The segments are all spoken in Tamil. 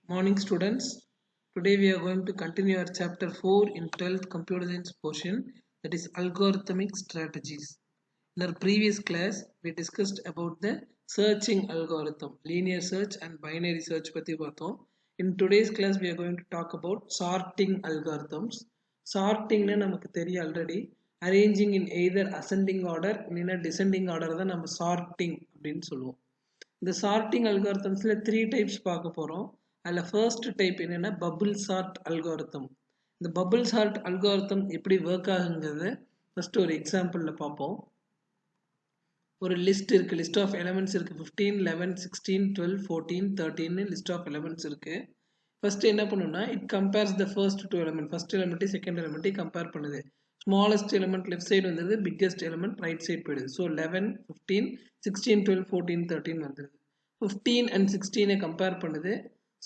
Morning students. Today we are going to continue our chapter 4 in 12th computer science portion, that is algorithmic strategies. In our previous class we discussed about the searching algorithm, linear search and binary search பத்தி பார்த்தோம். In today's class we are going to talk about sorting algorithms. Sorting நமக்கு தெரியும் already, arranging in either ascending order இல்லைன்னா descending order தான் நம்ம sorting அப்படின்னு சொல்லுவோம். இந்த சார்ட்டிங் அல்காரிதம்ஸ்ல 3 டைப்ஸ் பார்க்க போறோம். அதுல ஃபர்ஸ்ட் டைப் என்னன்னா பபிள் சார்ட் அல்காரிதம். இந்த பபிள் சார்ட் அல்காரிதம் எப்படி ஒர்க் ஆகுங்கிறத ஃபர்ஸ்ட் ஒரு எக்ஸாம்பிள்ல பார்ப்போம். ஒரு லிஸ்ட் இருக்கு, லிஸ்ட் ஆஃப் எலிமெண்ட்ஸ் இருக்கு, 15 11 16 12 14 13 லிஸ்ட் ஆஃப் எலிமெண்ட்ஸ் இருக்கு. ஃபர்ஸ்ட் என்ன பண்ணுன்னா it compares the first two element, first element second element compare பண்ணுது. ஸ்மாலஸ்ட் எலிமெண்ட் லெஃப்ட் சைடு வந்துருது, பிக்கஸ்ட் எலிமெண்ட் ரைட் சைடு போயிடுது. ஸோ 11 15 16 12 14 13 வந்துருது. 15 and 16 கம்பேர் பண்ணுது.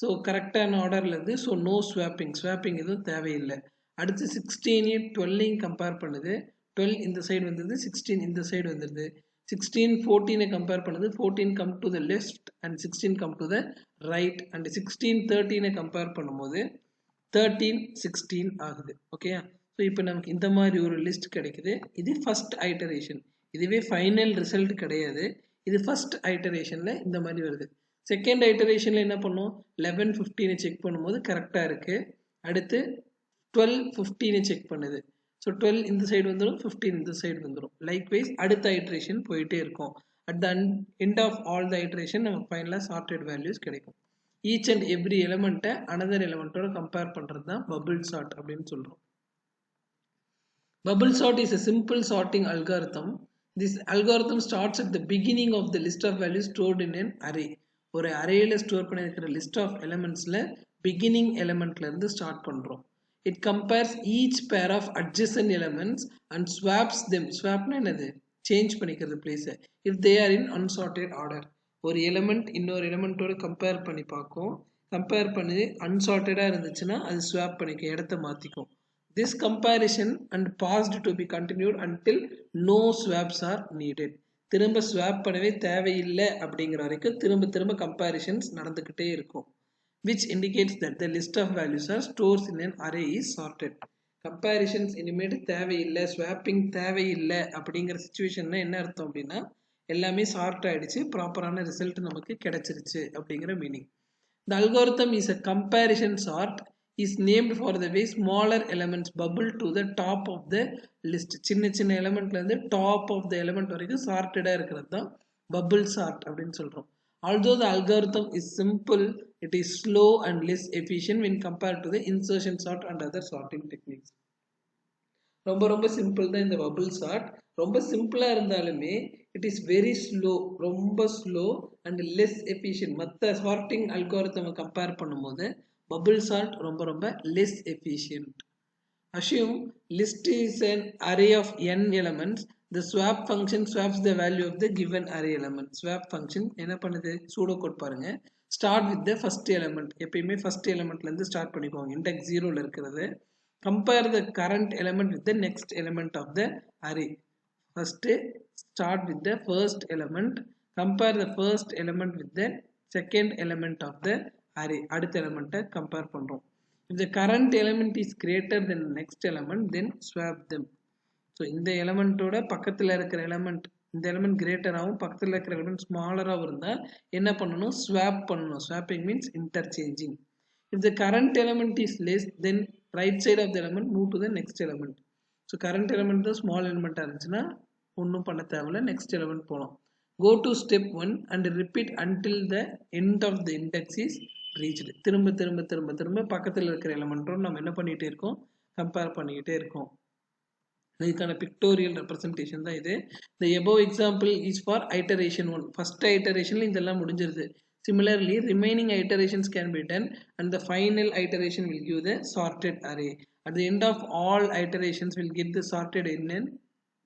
ஸோ கரெக்டான ஆர்டர்ல இருந்து, ஸோ நோ ஸ்வாப்பிங் எதுவும் தேவையில்லை. அடுத்து 16 12 கம்பேர் பண்ணுது. 12 இந்த சைடு வந்துருது, 16 இந்த சைடு வந்துருது. 16 14 கம்பேர் பண்ணுது, 14 come to the left and 16 come to the right and 16 13 compare பண்ணும்போது 13 16 ஆகுது. ஓகே, ஸோ இப்போ நமக்கு இந்த மாதிரி ஒரு லிஸ்ட் கிடைக்குது. இது ஃபர்ஸ்ட் ஐட்டரேஷன், இதுவே ஃபைனல் ரிசல்ட் கிடையாது. இது ஃபர்ஸ்ட் ஐட்டரேஷன்ல இந்த மாதிரி வருது. செகண்ட் ஐட்டரேஷன்ல என்ன பண்ணும், 11 15 செக் பண்ணும்போது கரெக்டா இருக்கு. அடுத்து 12 15 செக் பண்ணுது. ஸோ 12 இந்த சைடு வந்துடும், 15 இந்த சைடு வந்துடும். லைக்வைஸ் அடுத்த ஐட்டரேஷன் போயிட்டே இருக்கும். At the end of all the iteration நமக்கு ஃபைனலாக சார்ட்டட் வேல்யூஸ் கிடைக்கும். ஈச் அண்ட் எவ்ரி எலிமெண்ட்டை அனதர் எலிமெண்ட்டோட கம்பேர் பண்ணுறது தான் பபிள் சார்ட் அப்படின்னு சொல்கிறோம். Bubble sort is a simple sorting algorithm. This algorithm starts at the beginning of the list of values stored in an array. ஒரு அரேல ஸ்டோர் பண்ணியிருக்கிற லிஸ்ட் ஆஃப் எலிமெண்ட்ஸ்ல பிகினிங் எலிமெண்ட்ல இருந்து ஸ்டார்ட் பண்றோம். It compares each pair of adjacent elements and swaps them. ஸ்வாப்னா என்னது, சேஞ்ச் பண்ணிக்கிறது பிளேஸை. If they are in unsorted order, ஒரு எலிமெண்ட் இன்னொரு எலிமெண்ட்டோட கம்பேர் பண்ணி பார்க்கும். கம்பேர் பண்ணி அன்சார்ட்டடா இருந்துச்சுன்னா அது ஸ்வாப் பண்ணிக்கும், இடத்த மாத்திக்கும். This comparison and paused to be continued until no swaps are needed. திரும்ப ஸ்வாப் பண்ணவே தேவையில்லை அப்படிங்கிற வரைக்கும் திரும்ப திரும்ப கம்பேரிஷன்ஸ் நடந்துகிட்டே இருக்கும். Which indicates that the list of values are stores in an array is sorted. Comparisons இனிமேட்டு தேவையில்லை, ஸ்வாப்பிங் தேவையில்லை அப்படிங்கிற சுச்சுவேஷன்ல என்ன அர்த்தம் அப்படின்னா எல்லாமே சார்ட் ஆயிடுச்சு, ப்ராப்பரான ரிசல்ட் நமக்கு கிடைச்சிருச்சு அப்படிங்கிற meaning. The algorithm is a comparison sort is named for the way smaller elements bubble to the top of the list. சின்ன சின்ன எலிமெண்ட்ல இருந்து டாப் ஆஃப் த எலிமெண்ட் வரைக்கும் சார்ட்டடா இருக்கிறது தான் பபிள் சார்ட் அப்படின்னு சொல்றோம். Although the algorithm is simple, it is slow and less efficient when compared to the insertion sort and other sorting techniques. ரொம்ப ரொம்ப சிம்பிள் தான் இந்த பபிள் சார்ட். ரொம்ப சிம்பிளா இருந்தாலுமே இட் இஸ் வெரி ஸ்லோ, ரொம்ப ஸ்லோ அண்ட் லெஸ் எஃபிஷியன்ட். மற்ற சார்ட்டிங் அல்காரிதம் கம்பேர் பண்ணும்போது bubble sort ரொம்ப ரொம்ப less efficient. Assume list is an array of n elements. The swap function swaps the value of the given array element. Swap function என்ன பண்ணுது, pseudo code பாருங்க. Start with the first element. எப்பயுமே first elementல இருந்து ஸ்டார்ட் பண்ணிக்கோங்க, index 0ல இருக்கிறது. Compare the current element with the next element of the array. First start with the first element. Compare the first element with the second element of the array. அடுத்த எலிமெண்ட்டை கம்பேர் பண்றோம். If the current element is greater than the next element, then swap them. So இந்த எலிமெண்ட்டோட பக்கத்தில் இருக்கிற எலிமெண்ட், இந்த எலிமெண்ட் கிரேட்டராகவும் பக்கத்தில் இருக்கிற எலிமெண்ட் ஸ்மாலராகவும் இருந்தால் என்ன பண்ணணும், ஸ்வாப் பண்ணணும். Swapping means interchanging. If the current element is less, then right side of the element move to the next element. So current element தான் ஸ்மால் எலிமெண்ட்டாக இருந்துச்சுன்னா ஒன்றும் பண்ண தேவையில்ல, நெக்ஸ்ட் எலிமெண்ட் போகலாம். Go to step 1 and repeat until the end of the index is reached. திரும்ப திரும்ப திரும்ப திரும்ப பக்கத்தில் இருக்கிற எலிமெண்ட்டோட நம்ம என்ன பண்ணிகிட்டே இருக்கோம், கம்பேர் பண்ணிக்கிட்டே இருக்கோம். இதுக்கான பிக்டோரியல் ரெப்ரசன்டேஷன் தான் இது. The above example is for iteration 1. First ஐட்டரேஷன்ல இதெல்லாம் முடிஞ்சிருது. Similarly, remaining iterations can be done and the final iteration will give the sorted array. At the end of all iterations will get the sorted in a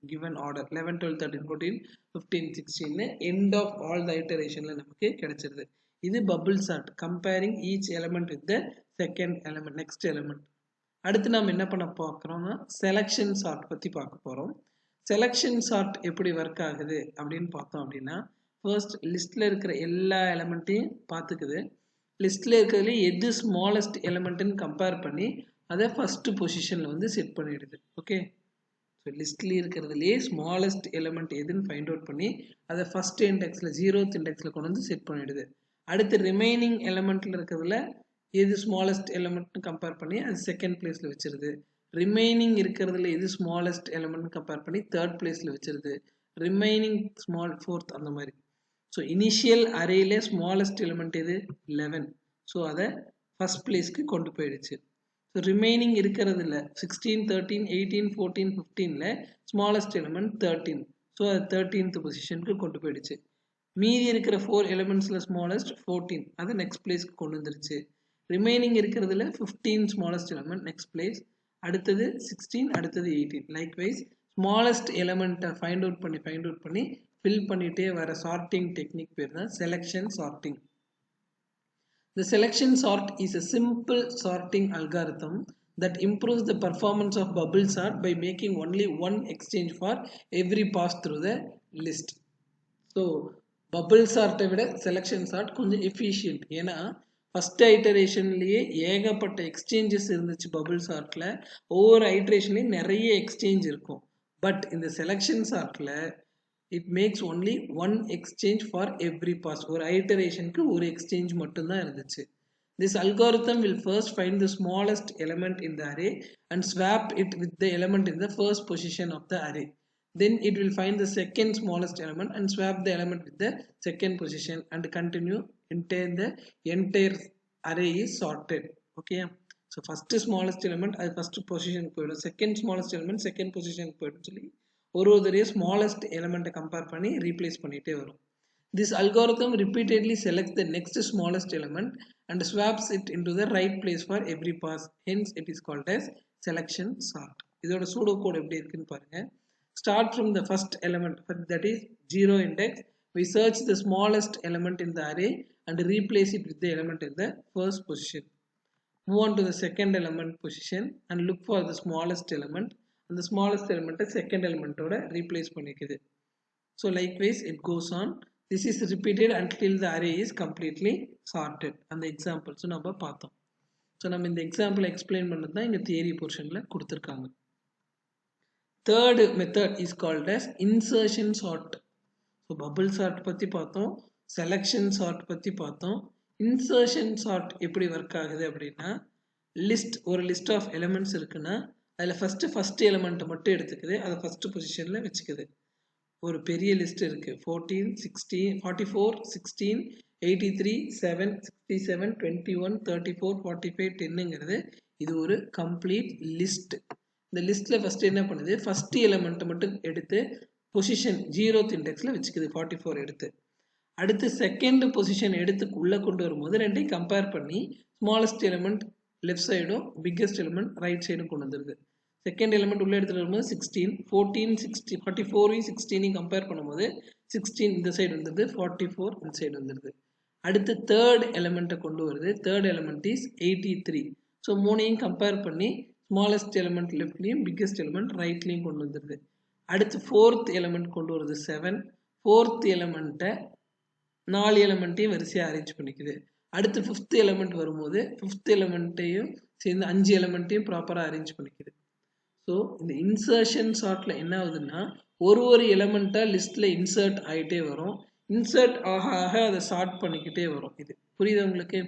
given order. 11 12 13 14 15 16 end of all the iterationல நமக்கு கிடைச்சிருது. இது bubble sort, comparing each element with the second element, next element. அடுத்து நாம் என்ன பண்ண பார்க்குறோம்னா செலக்ஷன் சார்ட் பற்றி பார்க்க போகிறோம். செலக்ஷன் சார்ட் எப்படி ஒர்க் ஆகுது அப்படின்னு பார்த்தோம் அப்படின்னா, ஃபர்ஸ்ட் லிஸ்ட்டில் இருக்கிற எல்லா எலிமெண்ட்டையும் பார்த்துக்குது. லிஸ்ட்டில் இருக்கிறதுல எது ஸ்மாலஸ்ட் எலிமெண்ட்டுன்னு கம்பேர் பண்ணி அதை ஃபஸ்ட்டு பொசிஷனில் வந்து செட் பண்ணிடுது. ஓகே, ஸோ லிஸ்ட்லேயே இருக்கிறதுலையே ஸ்மாலஸ்ட் எலிமெண்ட் எதுன்னு ஃபைண்ட் அவுட் பண்ணி அதை ஃபஸ்ட் இண்டெக்ஸில் 0th இண்டெக்ஸில் கொண்டு வந்து செட் பண்ணிடுது. அடுத்து ரிமைனிங் எலிமெண்ட்டில் இருக்கிறதுல எது ஸ்மாலஸ்ட் எலிமெண்ட்னு கம்பேர் பண்ணி அது செகண்ட் பிளேஸில் வச்சிருது. ரிமைனிங் இருக்கிறதுல எது ஸ்மாலஸ்ட் எலிமெண்ட் கம்பேர் பண்ணி தேர்ட் பிளேஸில் வச்சிருது. ரிமைனிங் ஸ்மால் ஃபோர்த் அந்த மாதிரி. ஸோ இனிஷியல் அரேல ஸ்மாலஸ்ட் எலிமெண்ட் எது 11. ஸோ அதை ஃபர்ஸ்ட் பிளேஸ்க்கு கொண்டு போயிடுச்சு. ஸோ ரிமைனிங் இருக்கிறதுல 16, 13, 18, 14, 15ல ஸ்மாலஸ்ட் எலிமெண்ட் 13. ஸோ அது 13th பொசிஷனுக்கு கொண்டு போயிடுச்சு. மீதி இருக்கிற 4 எலிமெண்ட்ஸில் ஸ்மாலஸ்ட் 14, அதை நெக்ஸ்ட் பிளேஸ்க்கு கொண்டு வந்துருச்சு. ரிமைனிங் இருக்கிறதுல 15 ஸ்மாலஸ்ட் எலிமெண்ட் நெக்ஸ்ட் பிளேஸ், அடுத்தது 16, அடுத்தது 18. லைக்வைஸ் ஸ்மாலஸ்ட் எலிமெண்ட்டை ஃபைண்ட் அவுட் பண்ணி ஃபில் பண்ணிட்டே வர சார்ட்டிங் டெக்னிக் பேர் தான் selection sorting. The selection sort is a simple sorting algorithm that improves the performance of bubble sort by making only one exchange for every pass through the list. So bubble sort விட selection sort கொஞ்சம் efficient. ஏன்னா ஃபர்ஸ்ட் ஐட்டரேஷன்லேயே ஏகப்பட்ட எக்ஸ்சேஞ்சஸ் இருந்துச்சு பபுள் சார்ட்டில். ஒவ்வொரு ஐட்டரேஷன்லேயும் நிறைய எக்ஸ்சேஞ்ச் இருக்கும். பட் இந்த செலெக்ஷன் சார்ட்டில் it makes only one exchange for every pass. ஒரு ஐட்டரேஷனுக்கு ஒரு எக்ஸ்சேஞ்ச் மட்டும்தான் இருந்துச்சு. This algorithm will first find the smallest element in the array and swap it with the element in the first position of the array. Then it will find the second smallest element and swap the element with the second position and continue until the entire array is sorted. Okay, so first smallest element அது first position போயிடும், second smallest element second position போயிடும் சொல்லி ஒரு smallest element compare பண்ணி replace பண்ணிட்டே வரும். This algorithm repeatedly selects the next smallest element and swaps it into the right place for every pass. Hence it is called as selection sort. இதோட pseudo code எப்படி இருக்குன்னு பாருங்க. Start from the first element, that is 0 index. We search the smallest element in the array and replace it with the element in the first position. Move on to the second element position and look for the smallest element, and the smallest element second element oda replace பண்ணிக்குது. So likewise it goes on. This is repeated until the array is completely sorted. And the example so நம்ம பார்த்தோம். So நம்ம இந்த example explain பண்ணது தான் இங்க theory portionல கொடுத்திருக்காங்க. Third method is called as insertion sort. So bubble sort பத்தி பார்த்தோம், selection sort பத்தி பார்த்தோம். Insertion sort எப்படி work ஆகுது அப்படின்னா, list ஒரு list of elements இருக்குன்னா அதில் first element மட்டும் எடுத்துக்குது, அதை first positionல வச்சுக்குது. ஒரு பெரிய லிஸ்ட் இருக்கு, 14, 16, 44, 16, 83, 7, 67, 21, 34, 45, 10ங்கிறது இது ஒரு complete list. இந்த லிஸ்ட்ல ஃபர்ஸ்ட் என்ன பண்ணுது, ஃபர்ஸ்ட் எலிமெண்ட் மட்டும் எடுத்து பொசிஷன் 0th இண்டெக்ஸ்ல வச்சுக்குது, 44 எடுத்து. அடுத்து செகண்ட் பொசிஷன் எடுத்து உள்ள கொண்டு வரும்போது ரெண்டையும் கம்பேர் பண்ணி ஸ்மாலஸ்ட் எலிமெண்ட் லெஃப்ட் சைடும் பிக்கஸ்ட் எலிமெண்ட் ரைட் சைடும் கொண்டு வந்துருது. செகண்ட் எலிமெண்ட் உள்ள எடுத்துட்டு வரும்போது 16, 14, 60, 44, 16 கம்பேர் பண்ணும்போது 16 இந்த சைடு வந்துருது, 44 இந்த சைடு வந்துருது. அடுத்து தேர்ட் எலிமெண்ட்டை கொண்டு வருது, தேர்ட் எலிமெண்ட் இஸ் 83. ஸோ மூணையும் கம்பேர் பண்ணி ஸ்மாலஸ்ட் எலிமெண்ட் லெஃப்ட்லையும் பிக்கஸ்ட் எலிமெண்ட் ரைட்லையும் கொண்டு வந்துருது. அடுத்து ஃபோர்த் எலிமெண்ட் கொண்டு வருது 7. ஃபோர்த் எலிமெண்ட்டை 4 எலிமெண்ட்டையும் வரிசையாக அரேஞ்ச் பண்ணிக்குது. அடுத்து ஃபிஃப்த் எலிமெண்ட் வரும்போது ஃபிஃப்த் எலிமெண்ட்டையும் சேர்ந்து 5 எலிமெண்ட்டையும் ப்ராப்பராக அரேஞ்ச் பண்ணிக்குது. ஸோ இந்த இன்சர்ஷன் சார்ட்டில் என்ன ஆகுதுன்னா, ஒரு எலிமெண்ட்டாக லிஸ்ட்டில் இன்சர்ட் ஆகிட்டே வரும். இன்சர்ட் ஆக ஆக அதை சார்ட் பண்ணிக்கிட்டே வரும். இது புரியுது உங்களுக்கு?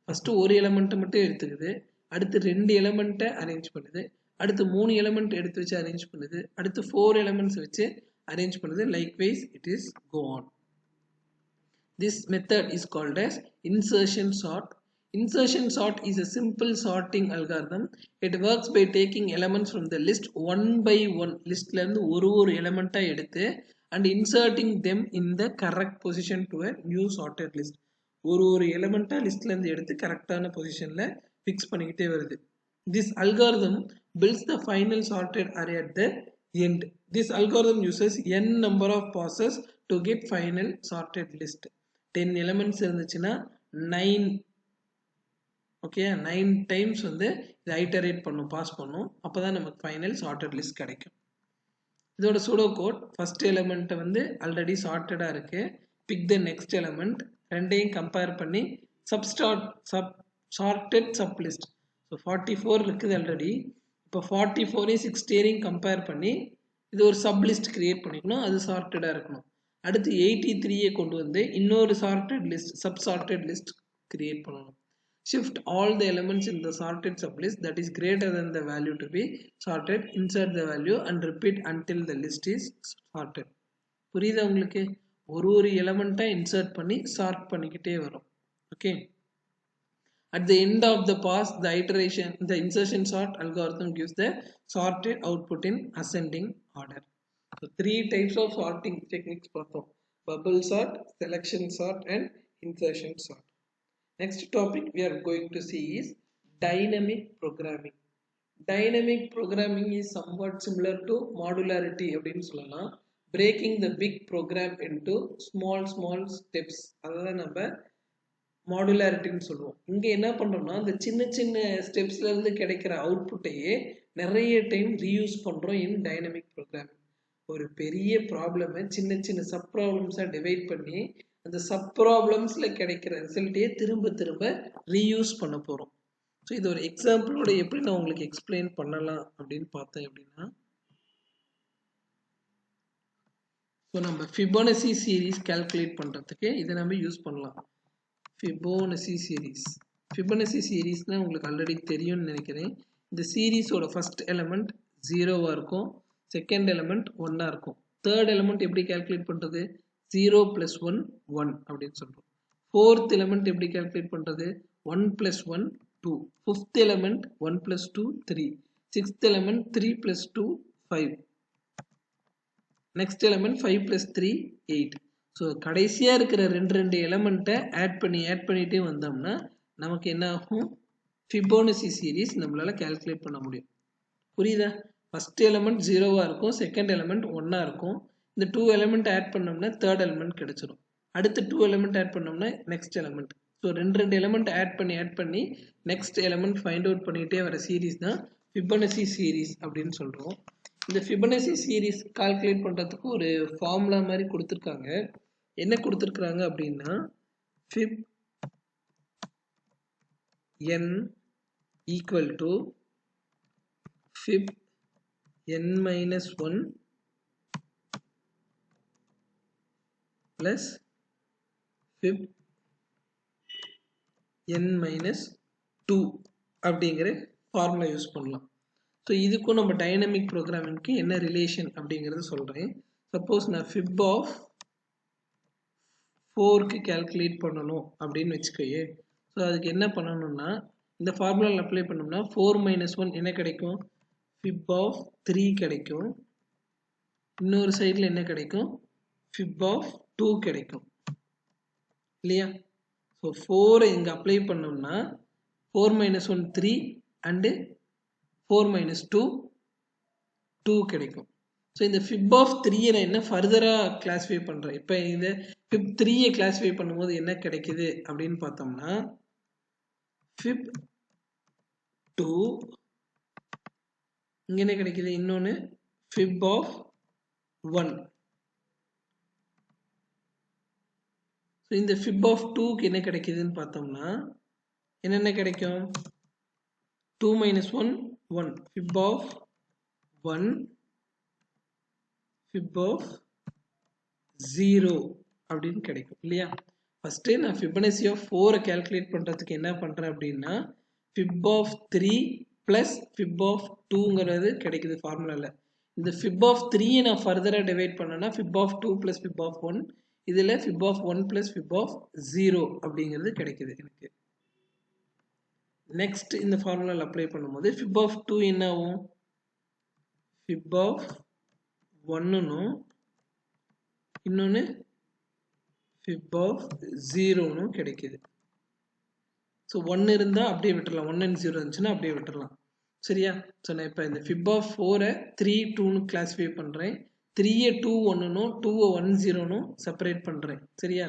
ஃபஸ்ட்டு ஒரு எலிமெண்ட்டை மட்டும் எடுத்துக்குது, அடுத்து 2 எலிமெண்ட்டை அரேஞ்ச் பண்ணுது, அடுத்து 3 எலிமெண்ட் எடுத்து வச்சு அரேஞ்ச் பண்ணுது, அடுத்து 4 எலிமெண்ட்ஸ் வச்சு அரேஞ்ச் பண்ணுது. Likewise it is go on. This method is called as insertion sort. Insertion sort is a simple sorting algorithm. It works by taking elements from the list one by one. Listல இருந்து ஒரு எலிமெண்ட்டா எடுத்து and inserting them in the correct position to a new sorted list. ஒரு எலிமெண்ட்டா லிஸ்ட்ல இருந்து எடுத்து கரெக்டான பொசிஷன்ல ஃபிக்ஸ் பண்ணிக்கிட்டே வருது. This algorithm builds the final sorted array at the end. This algorithm uses n number of passes to get final sorted list. 10 elements இருந்துச்சுன்னா 9 9 டைம்ஸ் வந்து இதை ஐட்டரேட் பண்ணும், பாஸ் பண்ணும். அப்போ தான் நமக்கு ஃபைனல் சார்ட்டட் லிஸ்ட் கிடைக்கும். இதோட சூடோ கோட், ஃபர்ஸ்ட் எலிமெண்ட்டை வந்து ஆல்ரெடி சார்ட்டடாக இருக்குது, பிக் த நெக்ஸ்ட் எலிமெண்ட், ரெண்டையும் கம்பேர் பண்ணி sorted sublist. So 44 இருக்குது already. இப்போ 44 6 tiering compare பண்ணி இது ஒரு sublist create பண்ணிக்கணும், அது sorted இருக்கணும். அடுத்து 83 கொண்டு வந்து இன்னொரு sorted list subsorted list create பண்ணணும். Shift all the elements in the sorted sublist that is greater than the value to be sorted, insert the value and repeat until the list is sorted. புரியுதா உங்களுக்கு? ஒரு எலிமெண்ட்டை insert பண்ணி sort பண்ணிக்கிட்டே வரும். Okay. At the end of the pass, the insertion sort algorithm gives the sorted output in ascending order. So 3 types of sorting techniques பார்த்தோம். Bubble sort, selection sort and insertion sort. Next topic we are going to see is dynamic programming. Dynamic programming is somewhat similar to modularity அப்படின்னு சொல்லலாம். Breaking the big program into small steps. அதான் நம்ம மாடுலாரிட்டின்னு சொல்லுவோம். இங்கே என்ன பண்ணுறோம்னா இந்த சின்ன ஸ்டெப்ஸ்ல இருந்து கிடைக்கிற அவுட்புட்டையே நிறைய டைம் ரீயூஸ் பண்ணுறோம் இன் டைனமிக் ப்ரோக்ராமிங். ஒரு பெரிய ப்ராப்ளமை சின்ன சப் ப்ராப்ளம்ஸாக டிவைட் பண்ணி அந்த சப் ப்ராப்ளம்ஸில் கிடைக்கிற ரிசல்ட்டையே திரும்ப ரீயூஸ் பண்ண போகிறோம். ஸோ இது ஒரு எக்ஸாம்பிளோட எப்படி நான் உங்களுக்கு எக்ஸ்பிளைன் பண்ணலாம் அப்படின்னு பார்த்தேன் அப்படின்னா, ஸோ நம்ம ஃபிபோனசி சீரீஸ் கால்குலேட் பண்ணுறதுக்கு இதை நம்ம யூஸ் பண்ணலாம். Fibonacci series. Fibonacci series உங்களுக்கு ஆல்ரெடி தெரியும்னு நினைக்கிறேன். இந்த சீரீஸோட ஃபர்ஸ்ட் எலிமெண்ட் 0வா இருக்கும், செகண்ட் எலிமெண்ட் 1ஆ இருக்கும். தேர்ட் எலிமெண்ட் எப்படி கால்குலேட் பண்றது? 0 + 1 1 அப்படின்னு சொல்றோம். ஃபோர்த் எலிமெண்ட் எப்படி கால்குலேட் பண்றது? 1 + 1 2. Fifth element 1 + 2 3. Sixth element 3 + 2 5. Next element 5 + 3 8. So கடைசியாக இருக்கிற ரெண்டு எலமெண்ட்டை ஆட் பண்ணிகிட்டே வந்தோம்னா நமக்கு என்ன ஆகும்? ஃபிபோனசி சீரீஸ் நம்மளால் கால்குலேட் பண்ண முடியும். புரியுதா? ஃபர்ஸ்ட் எலமெண்ட் 0வா இருக்கும், செகண்ட் எலமெண்ட் 1ஆ இருக்கும். இந்த 2 எலமெண்ட் ஆட் பண்ணோம்னா தேர்ட் எலமெண்ட் கிடைச்சிடும். அடுத்து 2 எலமெண்ட் ஆட் பண்ணோம்னா நெக்ஸ்ட் எலமெண்ட். ஸோ ரெண்டு எலமெண்ட் ஆட் பண்ணி நெக்ஸ்ட் எலமெண்ட் ஃபைண்ட் அவுட் பண்ணிகிட்டே வர சீரீஸ் தான் ஃபிபோனசி சீரீஸ் அப்படின்னு சொல்கிறோம். இந்த ஃபிபோனசி சீரீஸ் கால்குலேட் பண்ணுறதுக்கு ஒரு ஃபார்முலா மாதிரி கொடுத்துருக்காங்க. என்ன கொடுத்துருக்குறாங்க அப்படின்னா, fib n equal to fib n minus 1 plus fib n minus 2 அப்படிங்கிற ஃபார்முலா யூஸ் பண்ணலாம். ஸோ இதுக்கும் நம்ம டைனமிக் ப்ரோக்ராமிங்க்கு என்ன ரிலேஷன் அப்படிங்கிறது சொல்கிறேன். சப்போஸ் நான் fib ஆஃப் 4க்கு கால்குலேட் பண்ணணும் அப்படின்னு வச்சுக்கோயே. ஸோ அதுக்கு என்ன பண்ணணும்னா இந்த ஃபார்முலாவில் அப்ளை பண்ணோம்னா 4 - 1 என்ன கிடைக்கும்? fib ஆஃப் 3 கிடைக்கும். இன்னொரு சைடில் என்ன கிடைக்கும்? fib ஆஃப் 2 கிடைக்கும் இல்லையா? ஸோ 4 இங்கே அப்ளை பண்ணோம்னா 4 - 1 3 அண்டு 4 - 2 2 கிடைக்கும். ஸோ இந்த fib ஆஃப் 3 நான் என்ன ஃபர்தராக கிளாஸிஃபை பண்ணுறேன். இப்போ இந்த fib 3 கிளாஸிஃபை பண்ணும்போது என்ன கிடைக்குது அப்படின்னு பார்த்தோம்னா, fib 2 இங்கே என்ன கிடைக்குது? இன்னொன்று fib ஆஃப் 1. ஸோ இந்த fib ஆஃப் 2க்கு என்ன கிடைக்குதுன்னு பார்த்தோம்னா என்னென்ன கிடைக்கும்? 2 - 1 1. fib ஆஃப் 1 fib ஆஃப் 0 அப்படின்னு கிடைக்கும் இல்லையா? ஃபர்ஸ்ட் நான் ஃபிபோனசி ஆஃப் 4 கால்குலேட் பண்றதுக்கு என்ன பண்றேன் அப்படின்னா fib of 3 plus fib of 2ங்கிறது கிடைக்குது ஃபார்முலால. இந்த fib ஆஃப் 3 நான் ஃபர்தரா டிவைட் பண்ணேன்னா fib of 2 plus fib of 1, இதுல fib of 1 plus fib of 0 அப்படிங்கிறது கிடைக்குது எனக்கு. நெக்ஸ்ட் இந்த ஃபார்முலால அப்ளை பண்ணும்போது fib ஆஃப் 2 என்ன ஆகும்? fib ஆஃப் 1னும் இன்னொன்று fib ஆஃப் 0னும் கிடைக்குது. ஸோ 1 இருந்தால் அப்படியே விட்டுறலாம், 1 and 0 இருந்துச்சுன்னா அப்படியே விட்டுறலாம் சரியா? ஸோ நான் இப்போ இந்த fib ஆஃப் 4 3 2னு கிளாஸிஃபை பண்ணுறேன், 3 2 1னும் 2 1 0னும் செப்பரேட் பண்ணுறேன் சரியா?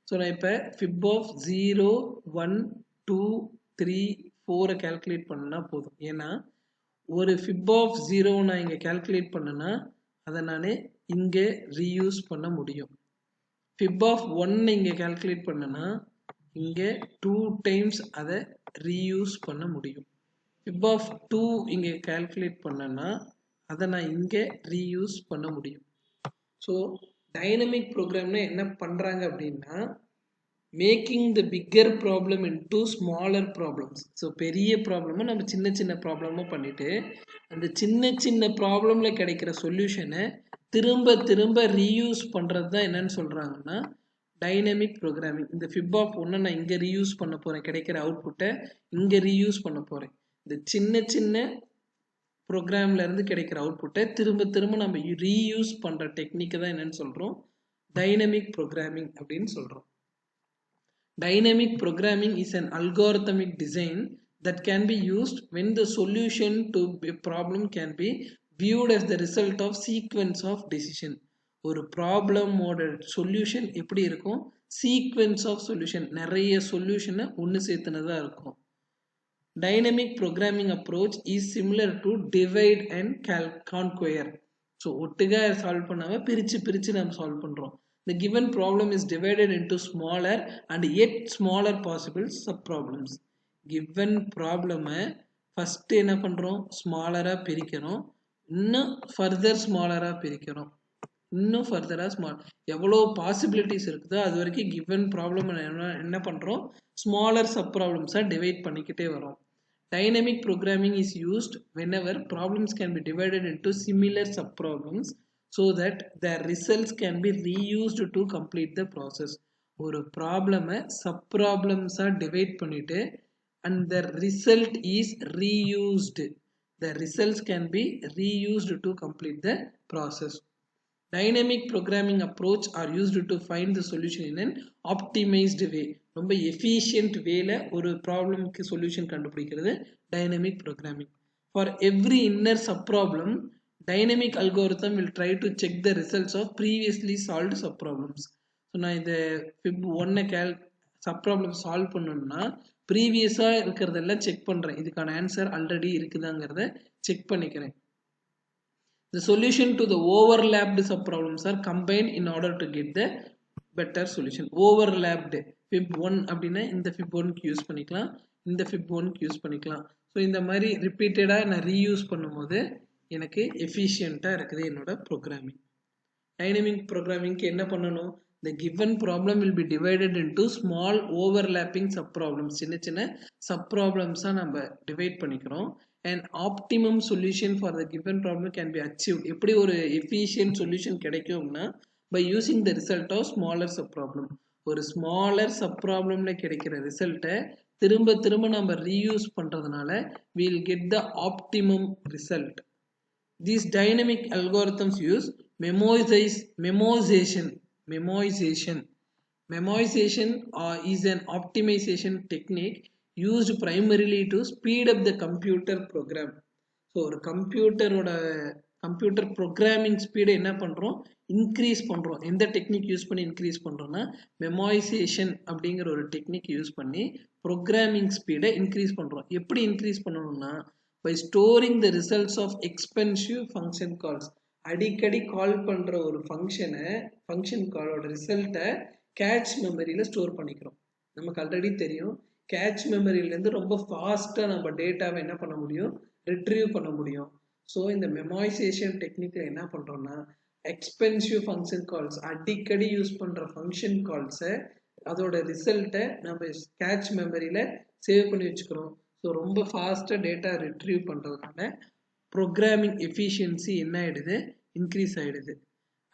ஸோ நான் இப்போ fib ஆஃப் 0 1 2 3 4 கால்குலேட் பண்ணனா போதும். ஏன்னா ஒரு fib ஆஃப் 0 நான் இங்கே கால்குலேட் பண்ணனா அதை நான் இங்கே ரீயூஸ் பண்ண முடியும். fib ஆஃப் 1 இங்கே கால்குலேட் பண்ணனா இங்கே 2 டைம்ஸ் அதை ரீயூஸ் பண்ண முடியும். fib of 2 இங்கே கால்குலேட் பண்ணனா அதை நான் இங்கே ரீயூஸ் பண்ண முடியும். ஸோ டைனமிக் ப்ரோக்ராம்னா என்ன பண்ணுறாங்க அப்படின்னா making the bigger problem into smaller problems. So பெரிய ப்ராப்ளமாக நம்ம சின்ன சின்ன ப்ராப்ளமாக பண்ணிவிட்டு அந்த சின்ன சின்ன ப்ராப்ளமில் கிடைக்கிற சொல்யூஷனை திரும்ப திரும்ப ரீயூஸ் பண்ணுறது தான் என்னன்னு சொல்கிறாங்கன்னா டைனமிக் ப்ரோக்ராமிங். இந்த ஃபிப் ஆஃப் ஒன்றை நான் இங்கே ரீயூஸ் பண்ண போகிறேன், கிடைக்கிற அவுட்புட்டை இங்கே ரீயூஸ் பண்ண போகிறேன். இந்த சின்ன சின்ன ப்ரோக்ராம்லேருந்து கிடைக்கிற அவுட்புட்டை திரும்ப திரும்ப நம்ம ரீயூஸ் பண்ணுற டெக்னிக்கை தான் என்னன்னு சொல்கிறோம் டைனமிக் ப்ரோக்ராமிங் அப்படின்னு சொல்கிறோம். Dynamic programming is an algorithmic design that can be used when the solution to a problem can be viewed as the result of sequence of decision. ஒரு ப்ராப்ளமோட சொல்யூஷன் எப்படி இருக்கும், சீக்வென்ஸ் ஆஃப் சொல்யூஷன், நிறைய சொல்யூஷனை ஒன்று சேர்த்துனதாக இருக்கும். Dynamic programming approach is similar to divide and conquer. So ஒட்டுக்கா சால்வ் பண்ணாமல் பிரித்து பிரித்து நம்ம சால்வ் பண்ணுறோம். The given problem is divided into smaller and yet smaller possible subproblems. Given problem first என்ன பண்றோம், smaller பிரிக்கிறோம், இன்னும் further smaller பிரிக்கிறோம், இன்னும் further small, எவ்வளவு possibilities இருக்குதோ அது வரைக்கும் given problem என்ன பண்றோம், smaller subproblems divide பண்ணிக்கிட்டே வரோம். Dynamic programming is used whenever problems can be divided into similar subproblems so that their results can be reused to complete the process. ஒரு ப்ராப்ளமை சப் ப்ராப்ளம்ஸாக டிவைட் பண்ணிட்டு and the result is reused. The results can be reused to complete the process. Dynamic programming approach are used to find the solution in an optimized way. ரொம்ப efficient wayல ஒரு ப்ராப்ளம்க்கு சொல்யூஷன் கண்டுபிடிக்கிறது dynamic programming. For every inner subproblem, dynamic algorithm will try to check the results of previously solved subproblems. So நான் இந்த fib 1 subproblem சால்வ் பண்ணணும்னா ப்ரீவியஸாக இருக்கிறதெல்லாம் செக் பண்ணுறேன், இதுக்கான ஆன்சர் ஆல்ரெடி இருக்குதாங்கிறத செக் பண்ணிக்கிறேன். The solution to the overlapped subproblems are combined in order to get the better solution. Overlapped fib 1 அப்படின்னா இந்த fib 1க்கு யூஸ் பண்ணிக்கலாம், இந்த fib 1க்கு யூஸ் பண்ணிக்கலாம். ஸோ இந்த மாதிரி ரிப்பீட்டடாக நான் ரீயூஸ் பண்ணும்போது எனக்கு எஃபிஷியண்ட்டாக இருக்குது என்னோட ப்ரோக்ராமிங். டைனமிக் ப்ரோக்ராமிங்க்கு என்ன பண்ணணும், the given problem will be divided into small overlapping subproblems. சின்ன சின்ன subproblems நம்ம டிவைட் பண்ணிக்கிறோம். and optimum solution for the given problem can be achieved. எப்படி ஒரு efficient solution கிடைக்கும்னா by using the result of smaller subproblem. ஒரு smaller subproblemல கிடைக்கிற ரிசல்ட்டை திரும்ப திரும்ப நம்ம ரீயூஸ் பண்றதுனால we will get the optimum result. These dynamic algorithms use memoization. Memoization is an optimization technique used primarily to speed up the computer program. So ஒரு கம்ப்யூட்டர் ப்ரோக்ராமிங் ஸ்பீடை என்ன பண்ணுறோம், இன்க்ரீஸ் பண்ணுறோம். எந்த டெக்னிக் யூஸ் பண்ணி இன்க்ரீஸ் பண்ணுறோம்னா மெமோரைசேஷன் அப்படிங்கிற ஒரு டெக்னிக் யூஸ் பண்ணி ப்ரோக்ராமிங் ஸ்பீடை இன்க்ரீஸ் பண்ணுறோம். எப்படி இன்க்ரீஸ் பண்ணணும்னா by storing the results of expensive function calls. அடிக்கடி கால் பண்ற ஒரு ஃபங்க்ஷன் காலோட ரிசல்ட்டை கேட்ச் மெமரியில ஸ்டோர் பண்ணிக்கிறோம். நமக்கு ஆல்ரெடி தெரியும் கேட்ச் மெமரியிலேருந்து ரொம்ப ஃபாஸ்ட்டாக நம்ம டேட்டாவை என்ன பண்ண முடியும், ரிட்ரீவ் பண்ண முடியும். ஸோ இந்த மெமோரைசேஷன் டெக்னிக்கில் என்ன பண்ணுறோம்னா எக்ஸ்பென்சிவ் ஃபங்க்ஷன் கால்ஸ், அடிக்கடி யூஸ் பண்ணுற ஃபங்க்ஷன் கால்ஸை அதோட ரிசல்ட்டை நம்ம கேட்ச் மெமரியில் சேவ் பண்ணி வச்சுக்கிறோம். ஸோ ரொம்ப ஃபாஸ்ட்டாக டேட்டா ரிட்ரீவ் பண்ணுறதுனால ப்ரோக்ராமிங் எஃபிஷியன்சி என்ன ஆகிடுது, இன்க்ரீஸ் ஆகிடுது.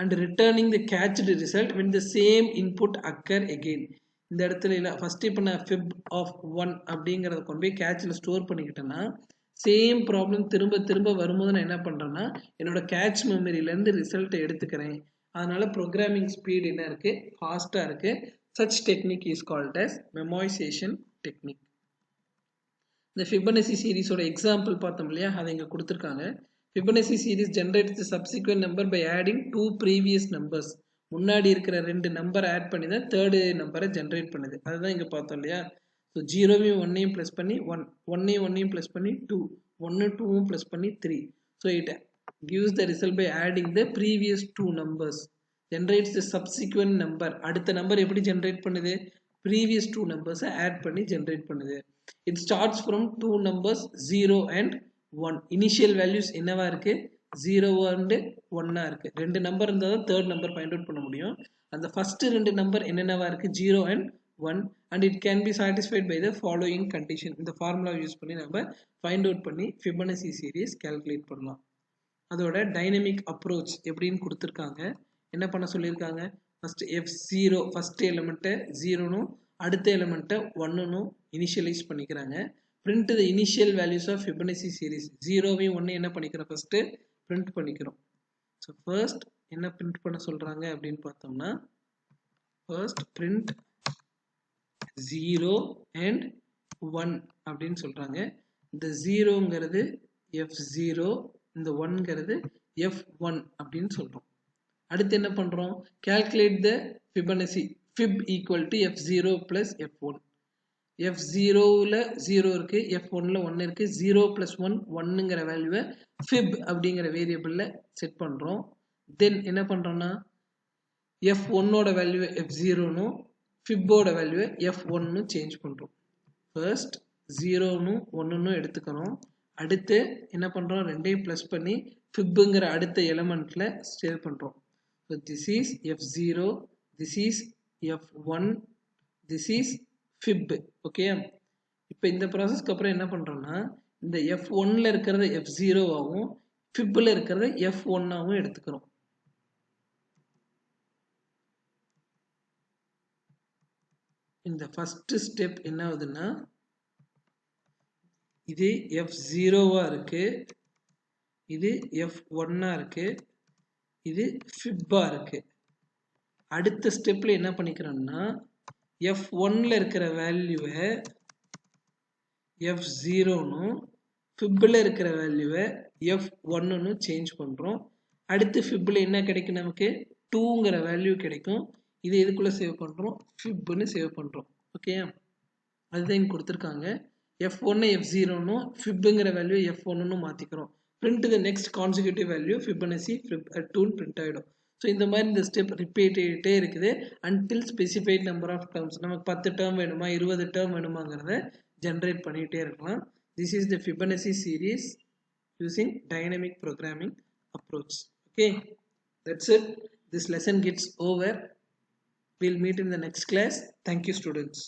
And returning the cached result when the same input occur again. இந்த இடத்துல இல்லை, ஃபஸ்ட்டு இப்போ நான் fib of 1 அப்படிங்கிறத கொண்டு போய் கேட்சில் ஸ்டோர் பண்ணிக்கிட்டேன்னா சேம் ப்ராப்ளம் திரும்ப திரும்ப வரும்போது நான் என்ன பண்ணுறேன்னா என்னோட கேட்ச் மெமரியிலேருந்து ரிசல்ட்டை எடுத்துக்கிறேன். அதனால ப்ரோக்ராமிங் ஸ்பீட் என்ன இருக்குது, ஃபாஸ்ட்டாக இருக்குது. such technique is called as memoization technique. இந்த Fibonacci சீரிஸோட எக்ஸாம்பிள் பார்த்தோம் இல்லையா, அதை இங்கே கொடுத்துருக்காங்க. Fibonacci series generates the subsequent number by adding two previous numbers. முன்னாடி இருக்கிற 2 நம்பர் ஆட் பண்ணி தான் தேர்டு நம்பரை ஜென்ரேட் பண்ணுது. அதுதான் இங்கே பார்த்தோம் இல்லையா. ஸோ 0வையும் 1ஐயும் ப்ளஸ் பண்ணி 1, 1ஐயும் 1ஐயும் ப்ளஸ் பண்ணி 2, 1 2வும் ப்ளஸ் பண்ணி 3. So it gives the result by adding the previous 2 numbers. Generates the subsequent number. அடுத்த நம்பர் எப்படி ஜென்ரேட் பண்ணுது, previous two numbers add பண்ணி generate பண்ணுது. It starts from two numbers 0 and 1. Initial values என்னவா இருக்கு 0 and 1 இருக்கு. ரெண்டு நம்பர் இருந்தால் தான் தேர்ட் நம்பர் ஃபைண்ட் அவுட் பண்ண முடியும். அந்த ஃபர்ஸ்ட் ரெண்டு நம்பர் என்னென்னவா இருக்கு 0 and 1 and it can be satisfied by the following condition. இந்த ஃபார்முலா யூஸ் பண்ணி நம்ம ஃபைண்ட் அவுட் பண்ணி Fibonacci series calculate பண்ணலாம். அதோட டைனமிக் அப்ரோச் எப்படின்னு கொடுத்துருக்காங்க. என்ன பண்ண சொல்லியிருக்காங்க ஃபர்ஸ்ட் F0 ஃபர்ஸ்ட் எலிமெண்ட்டை 0னும் அடுத்த எலிமெண்ட்டை 1னும் இனிஷியலைஸ் பண்ணிக்கிறாங்க. Print the initial values of Fibonacci series 0வையும் 1 என்ன பண்ணிக்கிறோம் ஃபர்ஸ்ட் பிரிண்ட் பண்ணிக்கிறோம். ஸோ ஃபர்ஸ்ட் என்ன பிரிண்ட் பண்ண சொல்றாங்க அப்படின்னு பார்த்தோம்னா ஃபர்ஸ்ட் பிரிண்ட் 0 and 1 அப்படின்னு சொல்றாங்க. இந்த 0ங்கிறது F0 இந்த 1ங்கிறது F1 அப்படின்னு சொல்றோம். அடுத்து என்ன பண்றோம் calculate the Fibonacci fib equal to F0 plus F1. F0ல 0 இருக்கு F1ல 1 இருக்கு 0 plus 1 1ங்கிற வேல்யூவை fib அப்படிங்கிற வேரியபிள்ல செட் பண்றோம். தென் என்ன பண்றோம்னா F1ஓட வேல்யூவை F0னும் fibஓட வேல்யூவை F1னு சேஞ்ச் பண்றோம். ஃபர்ஸ்ட் 0னும் 1னும் எடுத்துக்கிறோம். அடுத்து என்ன பண்றோம் ரெண்டையும் பிளஸ் பண்ணி fibங்கிற அடுத்த எலிமெண்ட்ல ஸ்டோர் பண்றோம். So this is F0, this is F1, this is fib. Okay இப்போ இந்த ப்ராசஸ்க்கு அப்புறம் என்ன பண்றோம்னா இந்த F1ல இருக்கிறத F0 ஆவும் fibல இருக்கிறத F1 ஆவும் எடுத்துக்கிறோம். இந்த ஃபர்ஸ்ட் ஸ்டெப் என்ன ஆகுதுன்னா இது F0வா இருக்கு, இது F1ஆ இருக்கு, இது fibஆ இருக்கு. அடுத்த ஸ்டெப்ல என்ன பண்ணிக்கிறோம்னா F1ல இருக்கிற வேல்யூவை F0னும் fibல இருக்கிற வேல்யூவை F1னு சேஞ்ச் பண்றோம். அடுத்து fibல என்ன கிடைக்கும் நமக்கு 2ங்கிற வேல்யூ கிடைக்கும். இது எதுக்குள்ள சேவ் பண்றோம் fibன்னு சேவ் பண்றோம். ஓகே அதுதான் இங்க கொடுத்துருக்காங்க. F1 F0னும் fibங்கிற வேல்யூ F1னு மாத்திக்கிறோம். print the next consecutive value Fibonacci fib 2 print ஆயிடும். ஸோ இந்த மாதிரி இந்த ஸ்டெப் ரிப்பீட் ஆகிட்டே இருக்குது until specified number of terms. நமக்கு 10 டேர்ம் வேணுமா 20 டேர்ம் வேணுமாங்கிறத ஜென்ரேட் பண்ணிகிட்டே இருக்கலாம். This is the Fibonacci series using dynamic programming approach. Okay, that's it. This lesson gets over. We'll meet in the next class. Thank you, students.